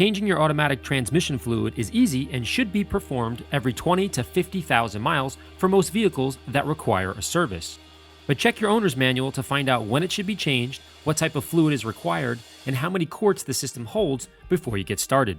Changing your automatic transmission fluid is easy and should be performed every 20 to 50,000 miles for most vehicles that require a service. But check your owner's manual to find out when it should be changed, what type of fluid is required, and how many quarts the system holds before you get started.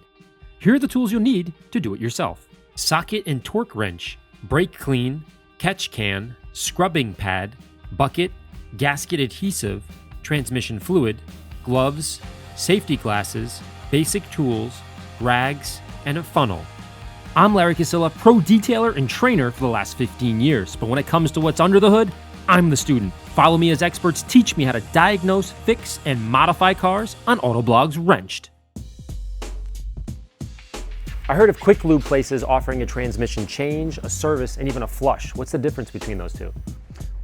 Here are the tools you'll need to do it yourself: socket and torque wrench, brake clean, catch can, scrubbing pad, bucket, gasket adhesive, transmission fluid, gloves, safety glasses, basic tools, rags, and a funnel. I'm Larry Casilla, pro detailer and trainer for the last 15 years, but when it comes to what's under the hood, I'm the student. Follow me as experts teach me how to diagnose, fix, and modify cars on Autoblog's Wrenched. I heard of quick lube places offering a transmission change, a service, and even a flush. What's the difference between those two?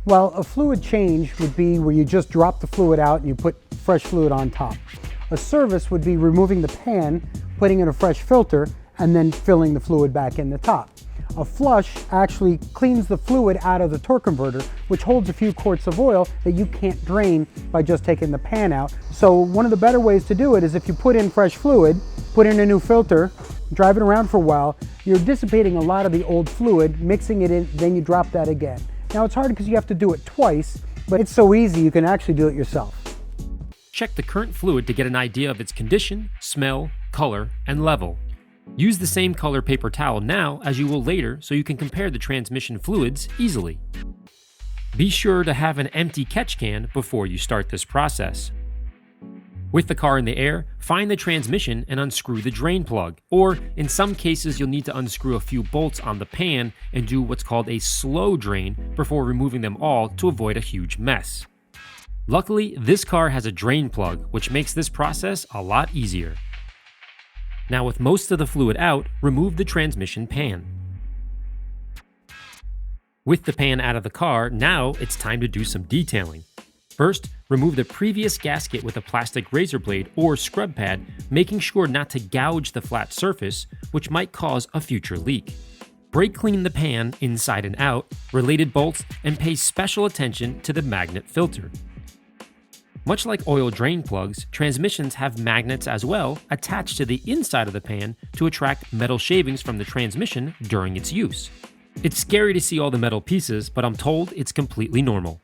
Well, a fluid change would be where you just drop the fluid out and you put fresh fluid on top. A service would be removing the pan, putting in a fresh filter, and then filling the fluid back in the top. A flush actually cleans the fluid out of the torque converter, which holds a few quarts of oil that you can't drain by just taking the pan out. So one of the better ways to do it is if you put in fresh fluid, put in a new filter, drive it around for a while, you're dissipating a lot of the old fluid, mixing it in, then you drop that again. Now it's hard because you have to do it twice, but it's so easy you can actually do it yourself. Check the current fluid to get an idea of its condition, smell, color, and level. Use the same color paper towel now as you will later so you can compare the transmission fluids easily. Be sure to have an empty catch can before you start this process. With the car in the air, find the transmission and unscrew the drain plug, or in some cases you'll need to unscrew a few bolts on the pan and do what's called a slow drain before removing them all to avoid a huge mess. Luckily, this car has a drain plug, which makes this process a lot easier. Now with most of the fluid out, remove the transmission pan. With the pan out of the car, now it's time to do some detailing. First, remove the previous gasket with a plastic razor blade or scrub pad, making sure not to gouge the flat surface, which might cause a future leak. Brake clean the pan inside and out, related bolts, and pay special attention to the magnet filter. Much like oil drain plugs, transmissions have magnets as well attached to the inside of the pan to attract metal shavings from the transmission during its use. It's scary to see all the metal pieces, but I'm told it's completely normal.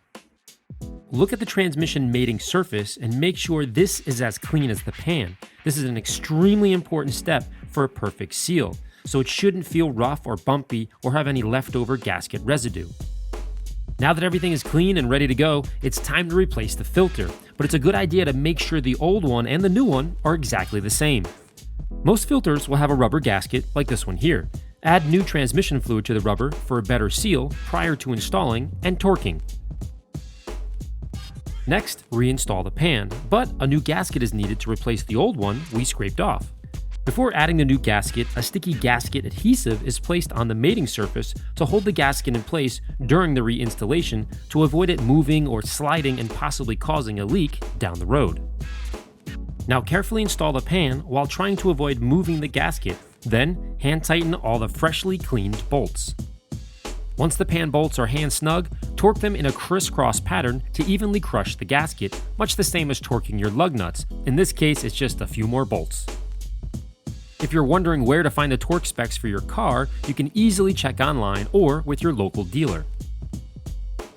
Look at the transmission mating surface and make sure this is as clean as the pan. This is an extremely important step for a perfect seal, so it shouldn't feel rough or bumpy or have any leftover gasket residue. Now that everything is clean and ready to go, it's time to replace the filter, but it's a good idea to make sure the old one and the new one are exactly the same. Most filters will have a rubber gasket like this one here. Add new transmission fluid to the rubber for a better seal prior to installing and torquing. Next, reinstall the pan, but a new gasket is needed to replace the old one we scraped off. Before adding the new gasket, a sticky gasket adhesive is placed on the mating surface to hold the gasket in place during the reinstallation to avoid it moving or sliding and possibly causing a leak down the road. Now carefully install the pan while trying to avoid moving the gasket, then hand tighten all the freshly cleaned bolts. Once the pan bolts are hand snug, torque them in a crisscross pattern to evenly crush the gasket, much the same as torquing your lug nuts. In this case, it's just a few more bolts. If you're wondering where to find the torque specs for your car, you can easily check online or with your local dealer.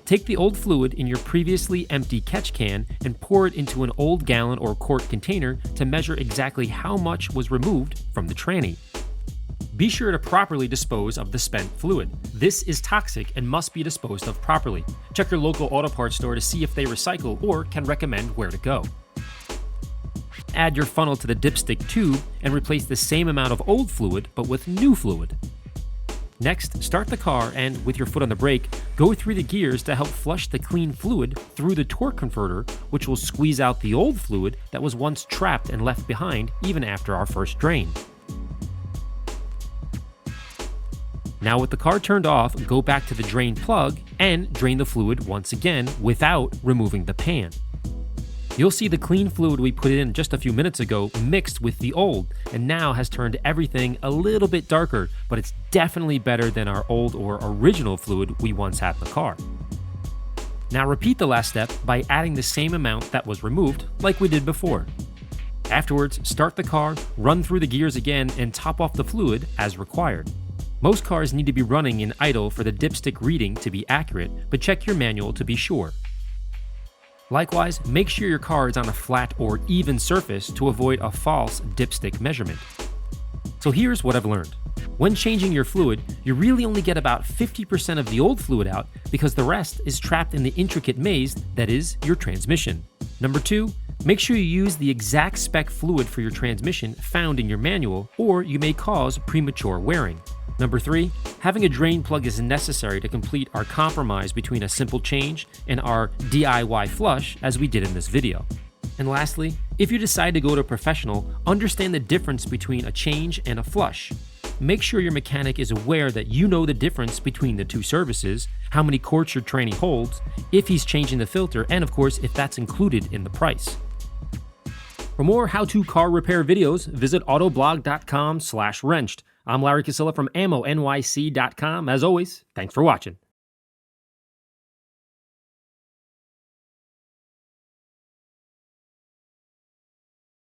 Take the old fluid in your previously empty catch can and pour it into an old gallon or quart container to measure exactly how much was removed from the tranny. Be sure to properly dispose of the spent fluid. This is toxic and must be disposed of properly. Check your local auto parts store to see if they recycle or can recommend where to go. Add your funnel to the dipstick tube and replace the same amount of old fluid but with new fluid. Next, start the car and, with your foot on the brake, go through the gears to help flush the clean fluid through the torque converter, which will squeeze out the old fluid that was once trapped and left behind even after our first drain. Now with the car turned off, go back to the drain plug and drain the fluid once again without removing the pan. You'll see the clean fluid we put in just a few minutes ago mixed with the old, and now has turned everything a little bit darker, but it's definitely better than our old or original fluid we once had in the car. Now repeat the last step by adding the same amount that was removed, like we did before. Afterwards, start the car, run through the gears again, and top off the fluid as required. Most cars need to be running in idle for the dipstick reading to be accurate, but check your manual to be sure. Likewise, make sure your car is on a flat or even surface to avoid a false dipstick measurement. So here's what I've learned. When changing your fluid, you really only get about 50% of the old fluid out because the rest is trapped in the intricate maze that is your transmission. Number 2, make sure you use the exact spec fluid for your transmission found in your manual, or you may cause premature wearing. Number 3, having a drain plug is necessary to complete our compromise between a simple change and our DIY flush as we did in this video. And lastly, if you decide to go to a professional, understand the difference between a change and a flush. Make sure your mechanic is aware that you know the difference between the two services, how many quarts your tranny holds, if he's changing the filter, and of course, if that's included in the price. For more how-to car repair videos, visit autoblog.com/wrenched. I'm Larry Casilla from AmmoNYC.com. As always, thanks for watching.